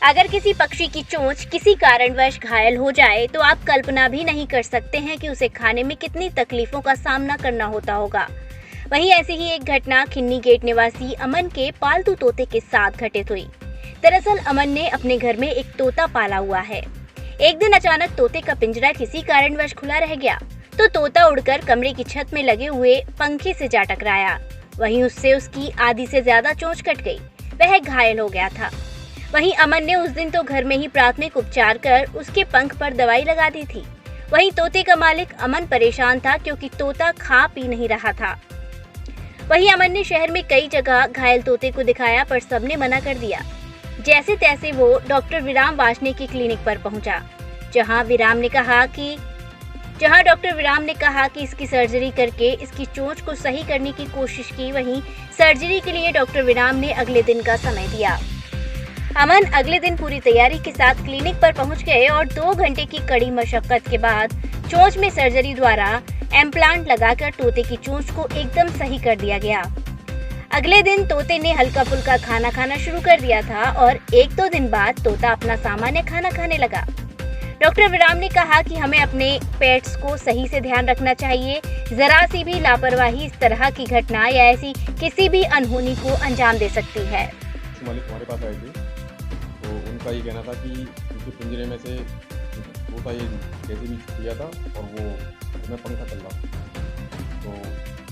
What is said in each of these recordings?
अगर किसी पक्षी की चोंच किसी कारणवश घायल हो जाए तो आप कल्पना भी नहीं कर सकते हैं कि उसे खाने में कितनी तकलीफों का सामना करना होता होगा। वहीं ऐसी ही एक घटना खिन्नी गेट निवासी अमन के पालतू तोते के साथ घटित हुई। दरअसल अमन ने अपने घर में एक तोता पाला हुआ है। एक दिन अचानक तोते का पिंजरा किसी कारणवश खुला रह गया तो तोता उड़कर कमरे की छत में लगे हुए पंखे से जा टकराया। वहीं उससे उसकी आधी से ज्यादा चोंच कट गई। वह घायल हो गया था। वहीं अमन ने उस दिन तो घर में ही प्राथमिक उपचार कर उसके पंख पर दवाई लगा दी थी। वहीं तोते का मालिक अमन परेशान था क्योंकि तोता खा पी नहीं रहा था। वहीं अमन ने शहर में कई जगह घायल तोते को दिखाया पर सबने मना कर दिया। जैसे तैसे वो डॉक्टर विराम वार्ष्णेय की क्लिनिक पर पहुंचा, जहां डॉक्टर विराम ने कहा कि इसकी सर्जरी करके इसकी चोंच को सही करने की कोशिश की। वहीं सर्जरी के लिए डॉक्टर विराम ने अगले दिन का समय दिया। अमन अगले दिन पूरी तैयारी के साथ क्लिनिक पर पहुंच गए और 2 घंटे की कड़ी मशक्कत के बाद चोंच में सर्जरी द्वारा इम्प्लांट लगाकर तोते की चोंच को एकदम सही कर दिया गया। अगले दिन तोते ने हल्का फुल्का खाना खाना शुरू कर दिया था और 1-2 दिन बाद तोता अपना सामान्य खाना खाने लगा। डॉक्टर विराम ने कहा कि हमें अपने पेट्स को सही से ध्यान रखना चाहिए। जरा सी भी लापरवाही इस तरह की घटना या ऐसी किसी भी अनहोनी को अंजाम दे सकती है। मालिक हमारे पास आए थे तो उनका ये कहना था कि उनके पिंजरे में से तोता ये कैसे भी छूट गया था और वो उसमें पंखा चल रहा। तो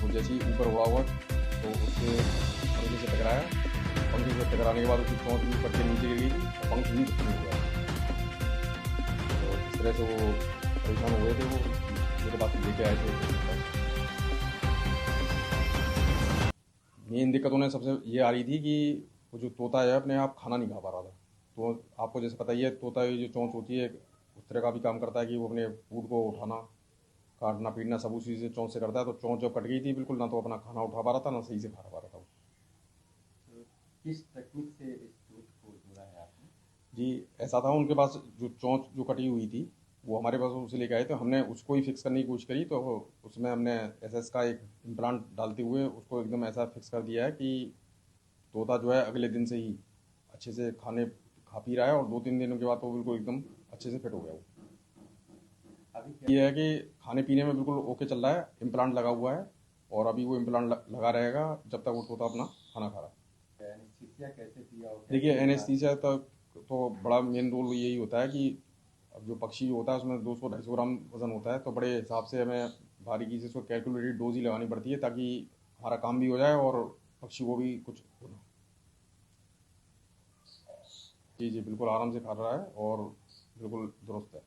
वो जैसे ही ऊपर हुआ तो उससे पंखे से टकराया। पंखे से टकराने के बाद उसकी चोंच भी ऊपर के नीचे गिर गई और पंख भी खत्म हो गया। तो इस तरह से वो परेशान हो गए थे। वो मेरे पास लेके आए थे। मेन दिक्कत उन्हें सबसे ये आ रही थी कि वो जो तोता है अपने आप खाना नहीं खा पा रहा था। तो आपको जैसे पता ही है तोता ये जो चोंच होती है उस तरह का भी काम करता है कि वो अपने फूड को उठाना, काटना, पीटना सब उसी से चोंच से करता है। तो चोंच जब कट गई थी बिल्कुल, ना तो अपना खाना उठा पा रहा था ना सही से खा पा रहा था। तो किस तकनीक से इस दूध को जोड़ा है आपने? जी ऐसा था, उनके पास जो चोंच जो कटी हुई थी वो हमारे पास उसे लेके आए थे। हमने उसको ही फिक्स करने की कोशिश करी। तो उसमें हमने एसएस का एक इम्प्लांट डालते हुए उसको एकदम ऐसा फिक्स कर दिया है कि तोता जो है अगले दिन से ही अच्छे से खा पी रहा है और 2-3 दिनों के बाद तो बिल्कुल एकदम अच्छे से फिट हो गया वो। अभी ये है कि खाने पीने में बिल्कुल ओके चल रहा है। इम्प्लांट लगा हुआ है और अभी वो इम्प्लांट लगा रहेगा जब तक वो तोता अपना खाना खा रहा है। एनेस्थीसिया कैसे दिया और देखिए एनेस्थीसिया तक तो बड़ा मेन रोल यही होता है कि अब जो पक्षी होता है उसमें 200-250 ग्राम वजन होता है। तो बड़े हिसाब से हमें बारीकी से उसको कैलकुलेटेड डोज ही लगानी पड़ती है ताकि हमारा काम भी हो जाए और पक्षी को भी कुछ हो। जी बिल्कुल आराम से खा रहा है और बिल्कुल दुरुस्त है।